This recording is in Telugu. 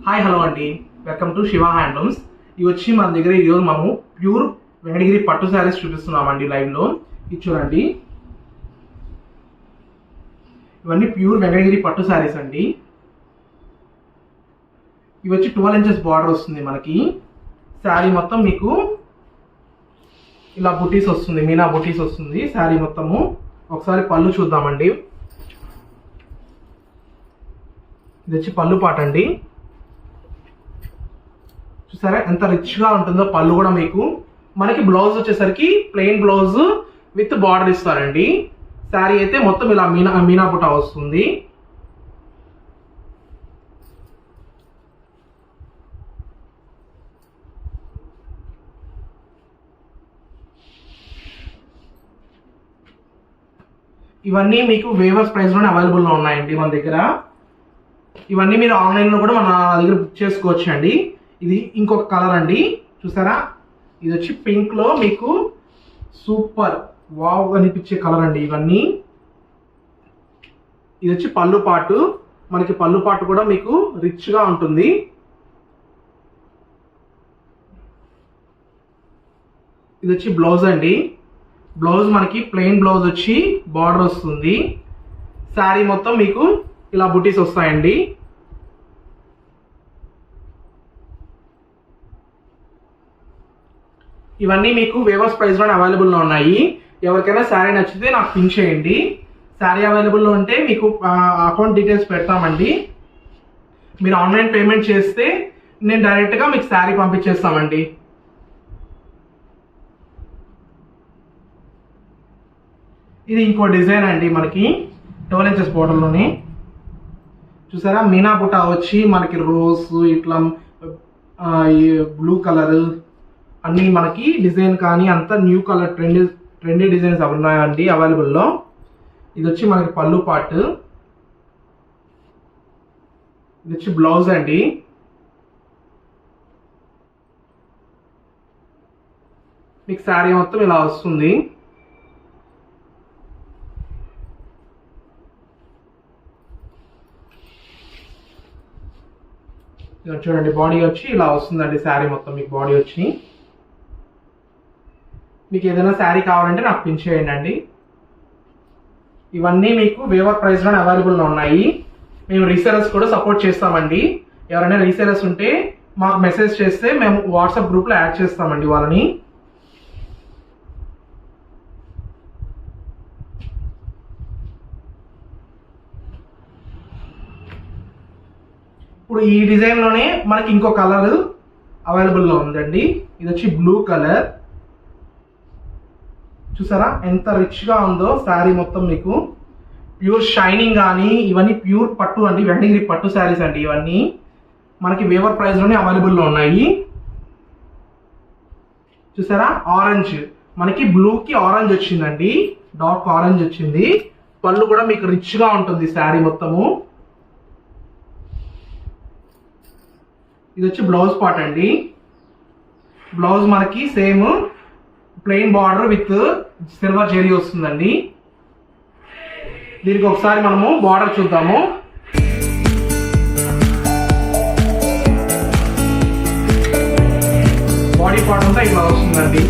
హాయ్ హలో అండి, వెల్కమ్ టు శివ హ్యాండ్లూమ్స్. ఇవి వచ్చి మన దగ్గర ఈరోజు మనము ప్యూర్ వెంకటగిరి పట్టు శారీస్ చూపిస్తున్నామండి లైవ్లో. ఇది చూడండి, ఇవన్నీ ప్యూర్ వెంకటగిరి పట్టు శారీస్ అండి. ఇవి వచ్చి 12 ఇంచెస్ బార్డర్ వస్తుంది మనకి. శారీ మొత్తం మీకు ఇలా బుటీస్ వస్తుంది, మీనా బుటీస్ వస్తుంది శారీ మొత్తము. ఒకసారి పళ్ళు చూద్దామండి. ఇది వచ్చి పళ్ళు పాట అండి. చూసారా ఎంత రిచ్ గా ఉంటుందో పళ్ళు కూడా. మీకు మనకి బ్లౌజ్ వచ్చేసరికి ప్లెయిన్ బ్లౌజ్ విత్ బార్డర్ ఇస్తారండి. శారీ అయితే మొత్తం ఇలా మీనా బుటా వస్తుంది. ఇవన్నీ మీకు వేవర్స్ ప్రైస్ లోనే అవైలబుల్ లో ఉన్నాయండి మన దగ్గర. ఇవన్నీ మీరు ఆన్లైన్ లో కూడా మన దగ్గర బుక్ చేసుకోవచ్చు అండి. ఇది ఇంకొక కలర్ అండి, చూసారా? ఇది వచ్చి పింక్ లో మీకు సూపర్ వావ్ అనిపించే కలర్ అండి ఇవన్నీ. ఇది వచ్చి పళ్ళు పాటు, మనకి పళ్ళు పాటు కూడా మీకు రిచ్ గా ఉంటుంది. ఇది వచ్చి బ్లౌజ్ అండి. బ్లౌజ్ మనకి ప్లెయిన్ బ్లౌజ్ వచ్చి బార్డర్ వస్తుంది. శారీ మొత్తం మీకు ఇలా బుటీస్ వస్తాయండి. ఇవన్నీ మీకు వేవర్స్ ప్రైస్ లోనే అవైలబుల్ లో ఉన్నాయి. ఎవరికైనా శారీ నచ్చితే నాకు పిన్ చేయండి. శారీ అవైలబుల్ లో ఉంటే మీకు అకౌంట్ డీటెయిల్స్ పెడతామండి. మీరు ఆన్లైన్ పేమెంట్ చేస్తే నేను డైరెక్ట్ గా మీకు శారీ పంపించేస్తామండి. ఇది ఇంకో డిజైన్ అండి మనకి 12 ఇంచెస్ బార్డర్ లోనే. చూసారా? మీనా బుటా వచ్చి మనకి రోజ్ ఇట్లా బ్లూ కలర్ అన్ని మనకి డిజైన్ కానీ అంతా న్యూ కలర్ ట్రెండీ డిజైన్స్ ఉన్నాయండి అవైలబుల్లో. ఇది వచ్చి మనకి పళ్ళు పార్ట్. ఇది వచ్చి బ్లౌజ్ అండి. మీకు శారీ మొత్తం ఇలా వస్తుంది. చూడండి, బాడీ వచ్చి ఇలా వస్తుందండి శారీ మొత్తం. మీకు బాడీ వచ్చి మీకు ఏదైనా శారీ కావాలంటే నాకు పిన్ చేయండి అండి. ఇవన్నీ మీకు వేవర్ ప్రైస్ లోనే అవైలబుల్ ఉన్నాయి. మేము రీసేలర్స్ కూడా సపోర్ట్ చేస్తామండి. ఎవరైనా రీసేలర్స్ ఉంటే మాకు మెసేజ్ చేస్తే మేము వాట్సాప్ గ్రూప్ లో యాడ్ చేస్తామండి వాళ్ళని. ఇప్పుడు ఈ డిజైన్ లోనే మనకి ఇంకో కలర్ అవైలబుల్ లో ఉందండి. ఇది వచ్చి బ్లూ కలర్. చూసారా ఎంత రిచ్ గా ఉందో శారీ మొత్తం. మీకు ప్యూర్ షైనింగ్ కానీ ఇవన్నీ ప్యూర్ పట్టు అండి, వెంకటగిరి పట్టు శారీస్ అండి. ఇవన్నీ మనకి వేవర్ ప్రైస్ లోనే అవైలబుల్ లో ఉన్నాయి. చూసారా? ఆరెంజ్, మనకి బ్లూ కి ఆరెంజ్ వచ్చిందండి, డార్క్ ఆరెంజ్ వచ్చింది. పళ్ళు కూడా మీకు రిచ్ గా ఉంటుంది శారీ మొత్తము. ఇది వచ్చి బ్లౌజ్ పార్ట్ అండి. బ్లౌజ్ మనకి same plain border with silver zari వస్తుందండి. దీనికి ఒకసారి మనము బార్డర్ చూద్దాము. బాడీ పార్ట్ అంతా ఇలా వస్తుందండి.